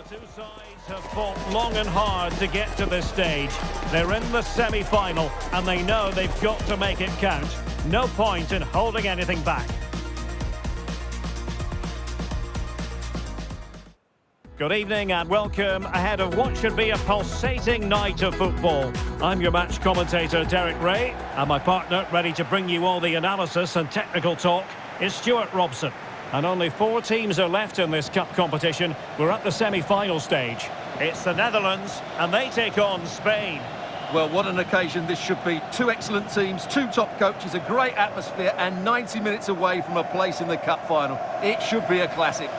Two sides have fought long and hard to get to this stage. They're in the semi-final and they know they've got to make it count. No point in holding anything back. Good evening and welcome ahead of what should be a pulsating night of football. I'm your match commentator Derek Ray, and my partner ready to bring you all the analysis and technical talk is Stuart Robson. And only 4 teams are left in this cup competition. We're at the semi-final stage. It's the Netherlands and they take on Spain. Well, what an occasion this should be. 2 excellent teams, 2 top coaches, a great atmosphere and 90 minutes away from a place in the cup final. It should be a classic.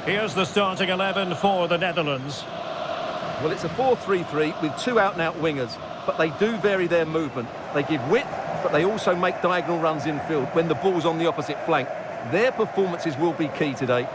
Here's the starting 11 for the Netherlands. Well, it's a 4-3-3 with 2 out-and-out wingers, but they do vary their movement. They give width, but they also make diagonal runs infield when the ball's on the opposite flank. Their performances will be key today.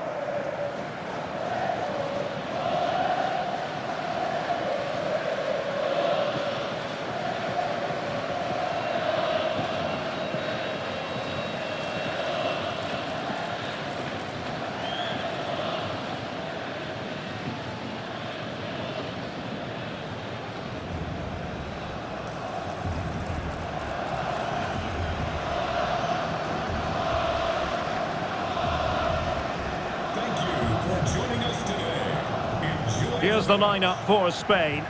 Here's the lineup for Spain.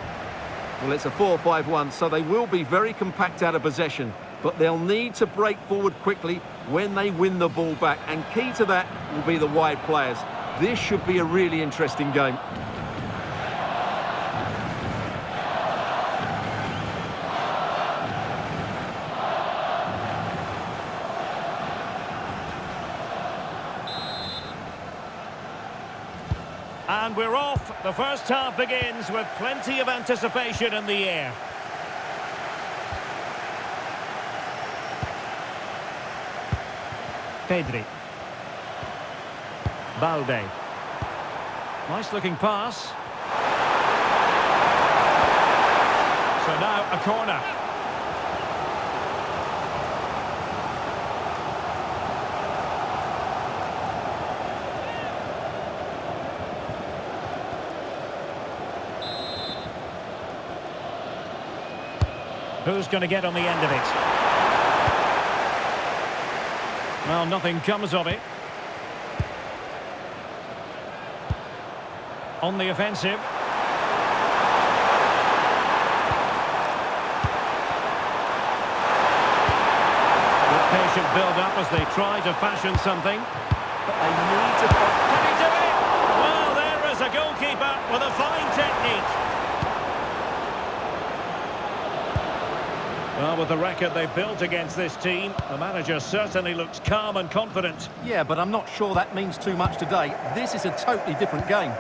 Well, it's a 4-5-1, so they will be very compact out of possession, but they'll need to break forward quickly when they win the ball back, and key to that will be the wide players. This should be a really interesting game. And we're off. The first half begins with plenty of anticipation in the air. Pedri. Balde. Nice looking pass. So now a corner. Who's going to get on the end of it? Well, nothing comes of it. On the offensive. Good patient build-up as they try to fashion something. But they need to... Can he do it? Well, there is a goalkeeper with a fine technique. Well, with the record they've built against this team, the manager certainly looks calm and confident. Yeah, but I'm not sure that means too much today. This is a totally different game.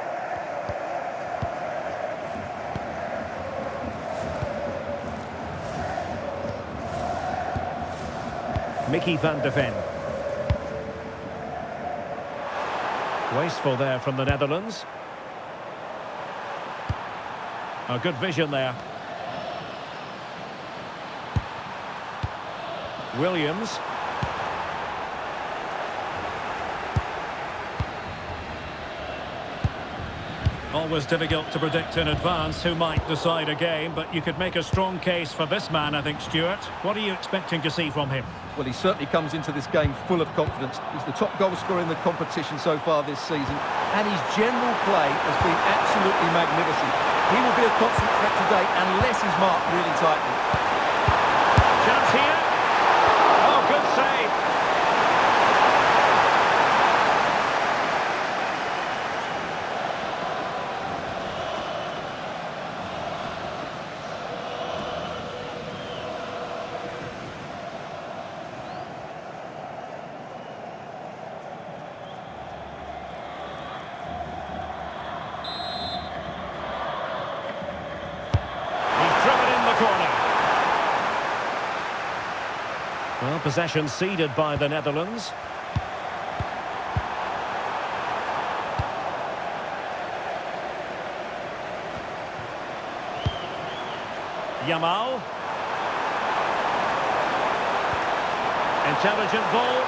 Mickey van de Ven. Wasteful there from the Netherlands. A good vision there. Williams. Always difficult to predict in advance who might decide a game, but you could make a strong case for this man, I think, Stuart. What are you expecting to see from him? Well, he certainly comes into this game full of confidence. He's the top goal scorer in the competition so far this season, and his general play has been absolutely magnificent. He will be a constant threat today unless he's marked really tightly. Chance here. Oh, good save. Well, possession ceded by the Netherlands. Yamal. Intelligent ball.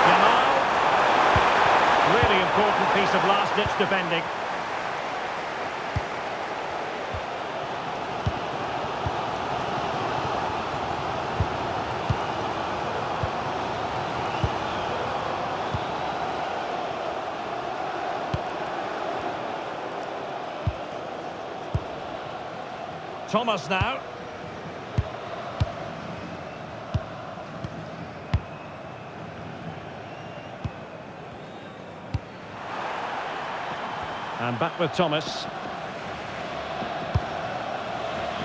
Yamal. Really important piece of last-ditch defending. Thomas now. And back with Thomas.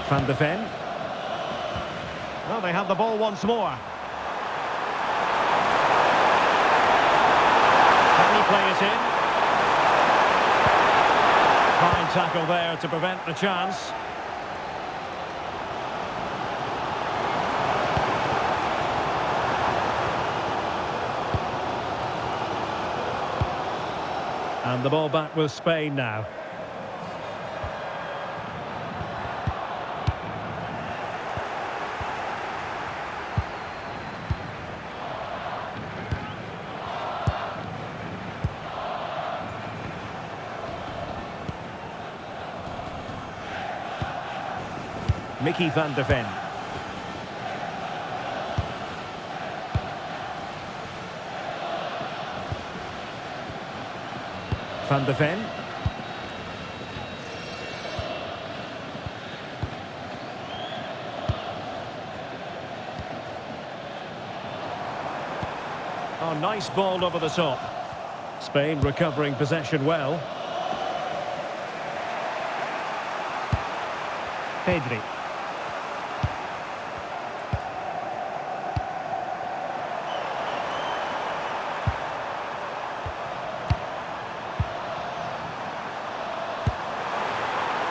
Van de Ven. Well, they have the ball once more. Can he play it in? Fine tackle there to prevent the chance. And the ball back with Spain now. Mickey van de Ven. Van de Ven. Oh, nice ball over the top. Spain recovering possession well. Pedri.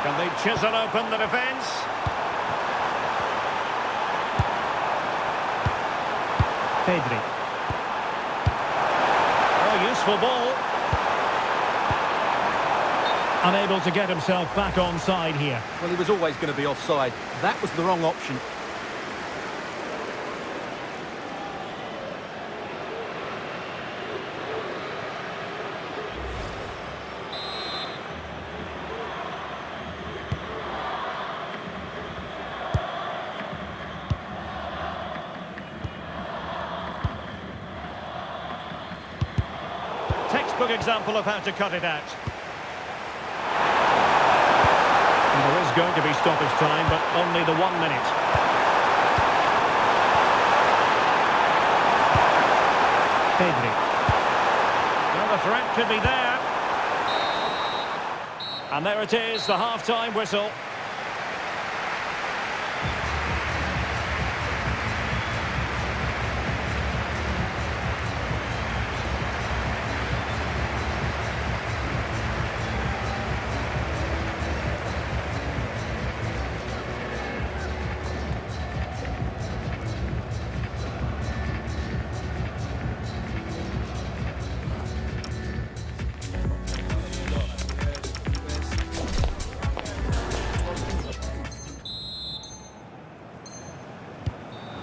Can they chisel open the defence? Pedri. Oh, useful ball. Unable to get himself back onside here. Well, he was always going to be offside. That was the wrong option. Textbook example of how to cut it out. And there is going to be stoppage time, but only the 1 minute. Pedri. Well, the threat could be there. And there it is, the half-time whistle.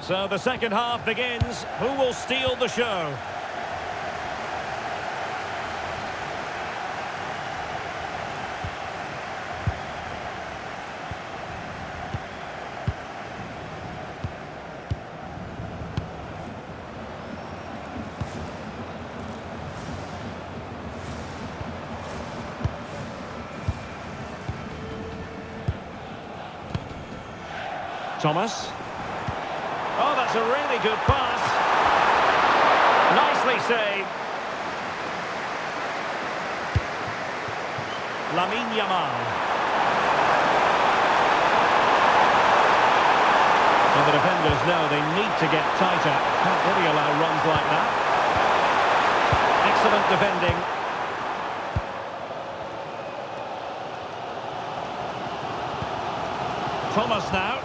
So the second half begins. Who will steal the show? Thomas. Oh, that's a really good pass. Nicely saved. Lamine Yamal. Well, the defenders know they need to get tighter. Can't really allow runs like that. Excellent defending. Thomas now.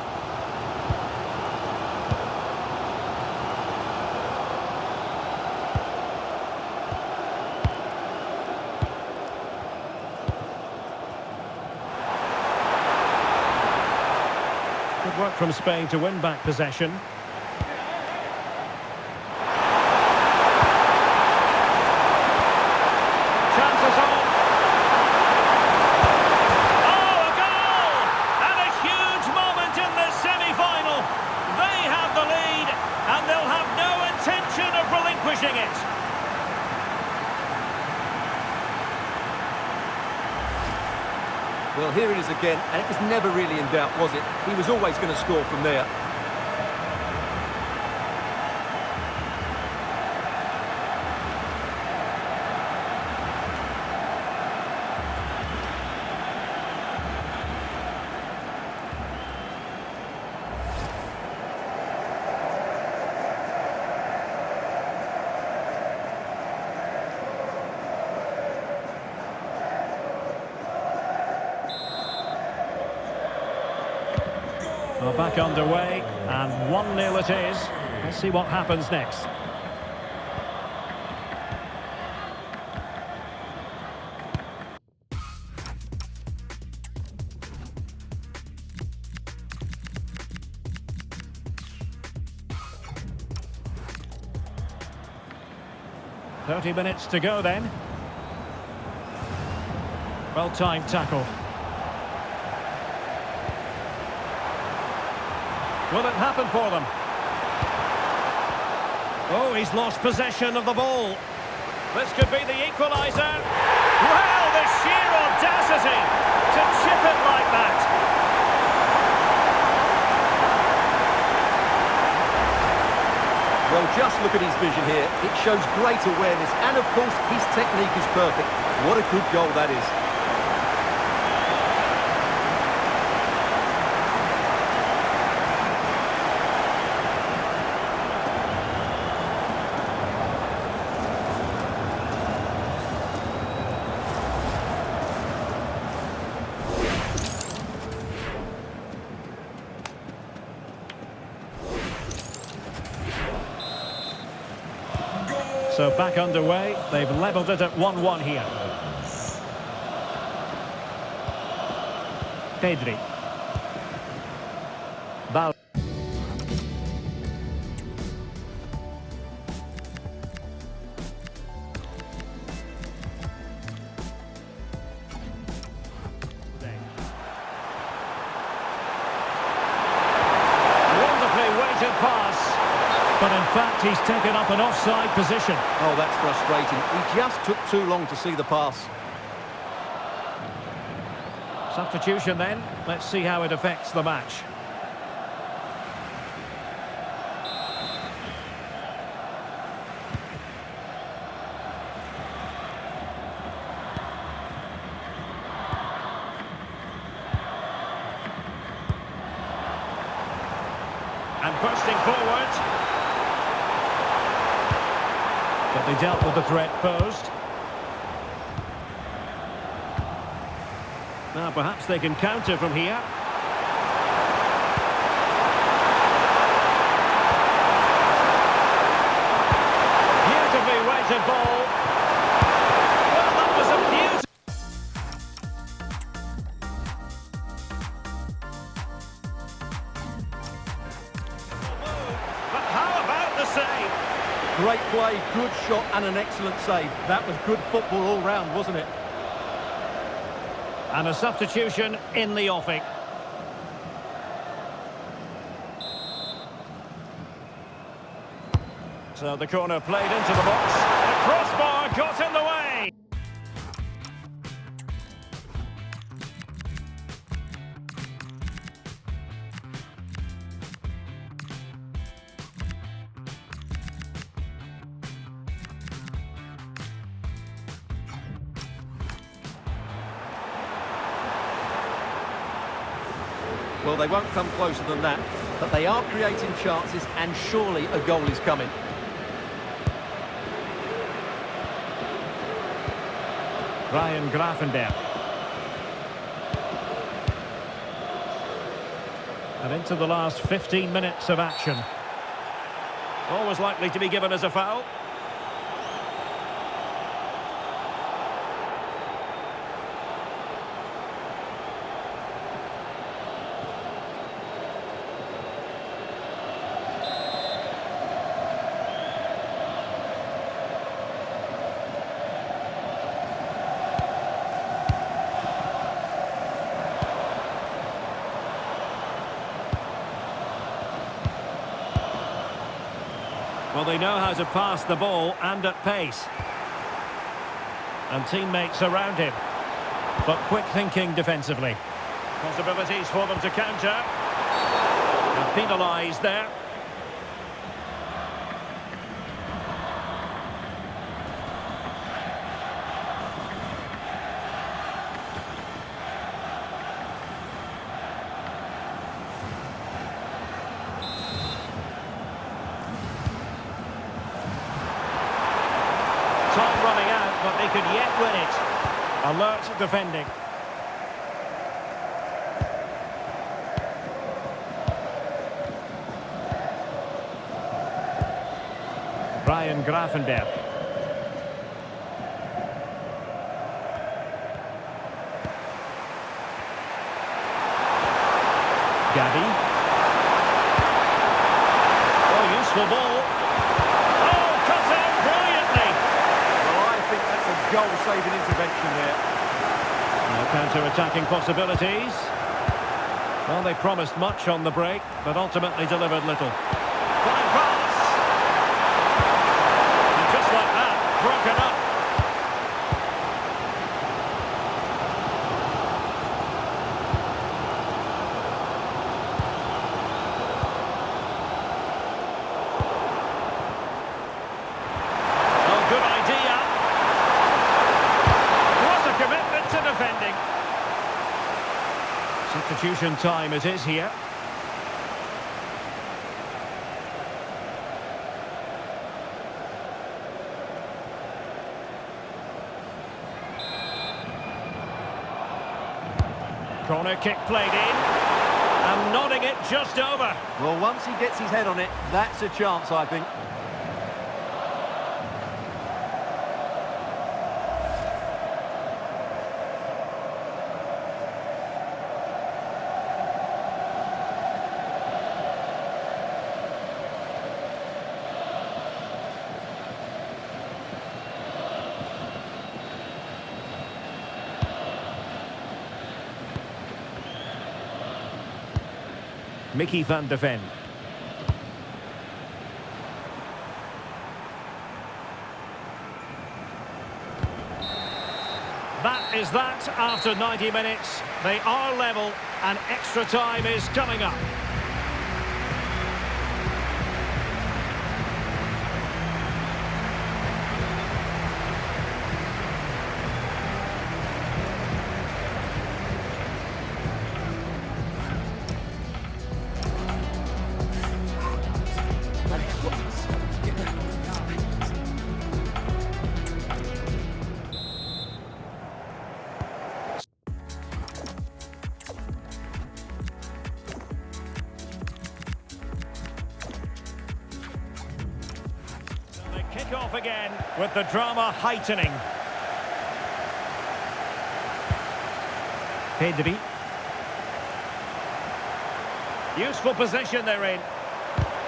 Good work from Spain to win back possession. Chances on. Oh, a goal! And a huge moment in this semi-final. They have the lead, and they'll have no intention of relinquishing it. Well, here it is again, and it was never really in doubt, was it? He was always going to score from there. Well, back underway, and 1-0 it is. Let's see what happens next. "30 minutes to go then." Well-timed tackle. Will it happen for them? Oh, he's lost possession of the ball. This could be the equaliser. Well, the sheer audacity to chip it like that. Well, just look at his vision here. It shows great awareness, and of course, his technique is perfect. What a good goal that is. So back underway, they've levelled it at 1-1 here. Pedri. Bal. Wonderfully weighted pass. But in fact, he's taken up an offside position. Oh, that's frustrating. He just took too long to see the pass. Substitution then. Let's see how it affects the match. And bursting forward. But they dealt with the threat posed. Now perhaps they can counter from here. Beautifully weighted ball. Well, that was a beauty. But how about the save? Great play, good shot, and an excellent save. That was good football all round, wasn't it? And a substitution in the offing. So the corner played into the box. The crossbar got in the way. Well, they won't come closer than that, but they are creating chances, and surely a goal is coming. Ryan Gravenberch. And into the last 15 minutes of action. Always likely to be given as a foul. Well, they know how to pass the ball and at pace. And teammates around him. But quick thinking defensively. Possibilities for them to counter. And penalised there. Time running out, but they could yet win it. Alert defending. Ryan Gravenberch. Gavi. Oh, useful ball. Oh, cut out brilliantly. Well, I think that's a goal-saving intervention there. Now counter-attacking possibilities. Well, they promised much on the break, but ultimately delivered little. Fine pass. And just like that, broken up. Oh, good idea. What a commitment to defending. Substitution time it is here. Corner kick played in. And nodding it just over. Well, once he gets his head on it, that's a chance, I think. Mickey van de Ven. That is that after 90 minutes. They are level and extra time is coming up. Kick off again with the drama heightening. Pedri. Useful position they're in.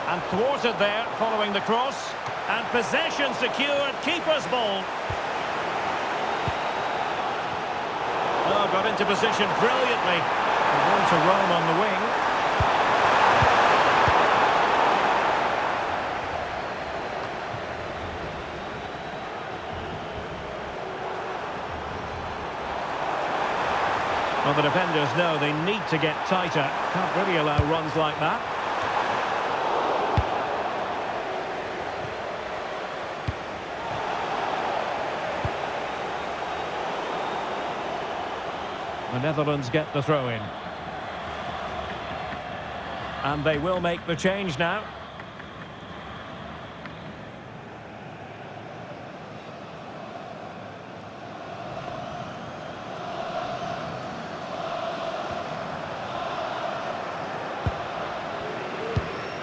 And thwarted there following the cross. And possession secured. Keeper's ball. Oh, got into position brilliantly. One to roam on the wing. Well, the defenders know they need to get tighter. Can't really allow runs like that. The Netherlands get the throw in. And they will make the change now.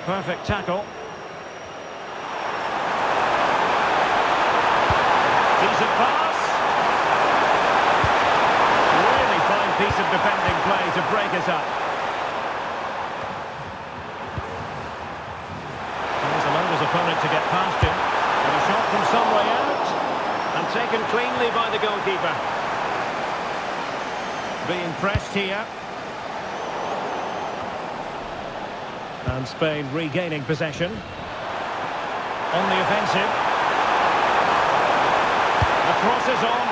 Perfect tackle. Decent pass. Really fine piece of defending play to break it up. He's allowed his opponent to get past him. And a shot from some way out. And taken cleanly by the goalkeeper. Being pressed here. And Spain regaining possession. on the offensive. The cross is on.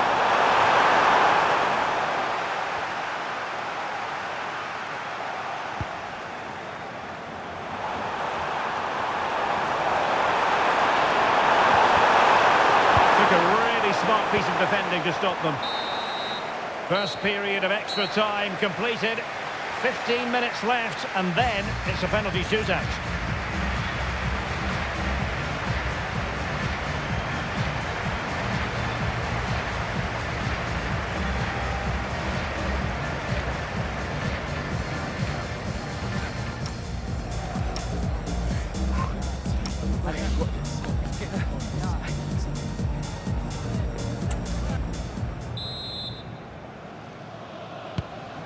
Took a really smart piece of defending to stop them. First period of extra time completed. 15 minutes left, and then it's a penalty shootout.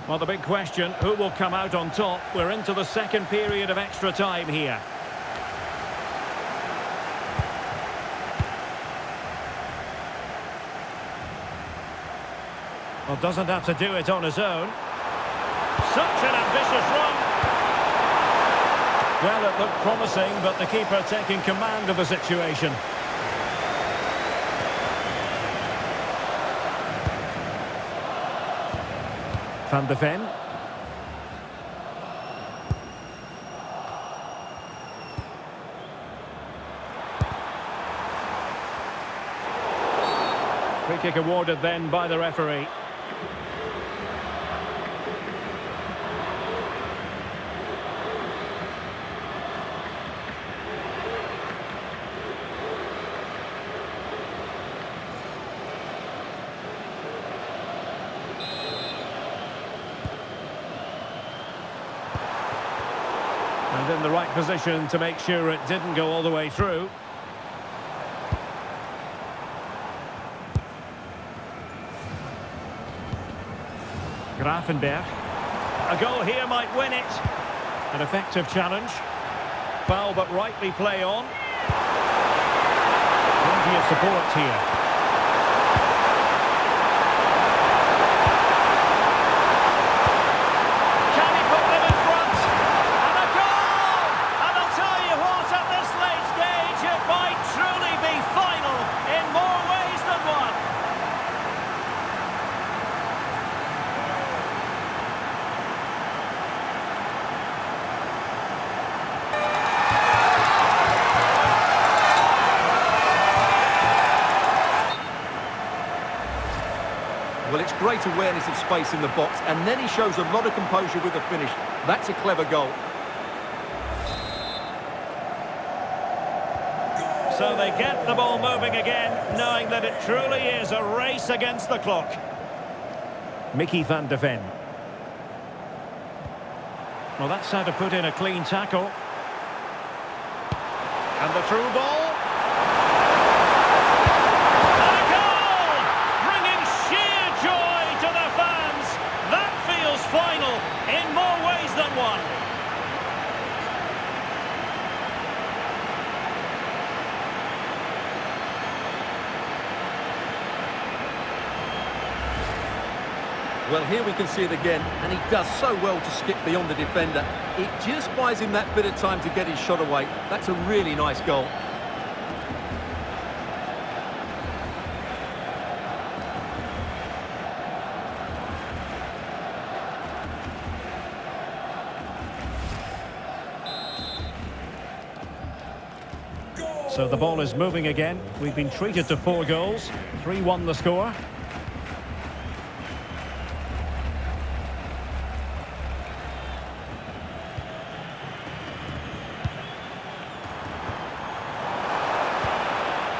Well, the big question, who will come out on top? We're into the second period of extra time here. Well, doesn't have to do it on his own. Such an ambitious run. Well, it looked promising, but the keeper taking command of the situation. Van de Ven. Free kick awarded then by the referee. And in the right position to make sure it didn't go all the way through. Gravenberch. A goal here might win it. An effective challenge. Foul but rightly play on. Plenty of support here. Well, it's great awareness of space in the box, and then he shows a lot of composure with the finish. That's a clever goal. So they get the ball moving again, knowing that it truly is a race against the clock. Mickey van de Ven. Well, that's how to put in a clean tackle. And the through ball. Final in more ways than one. Well, here we can see it again, and he does so well to skip beyond the defender. It just buys him that bit of time to get his shot away. That's a really nice goal. So the ball is moving again. We've been treated to 4 goals. 3-1 the score.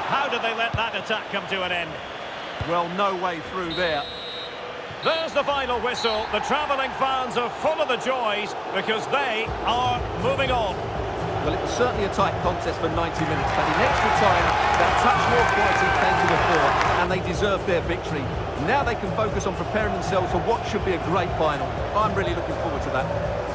How did they let that attack come to an end? Well, no way through there. There's the final whistle. The travelling fans are full of the joys because they are moving on. Well, it was certainly a tight contest for 90 minutes, but in extra time, that touch more quality came to the fore, and they deserved their victory. Now they can focus on preparing themselves for what should be a great final. I'm really looking forward to that.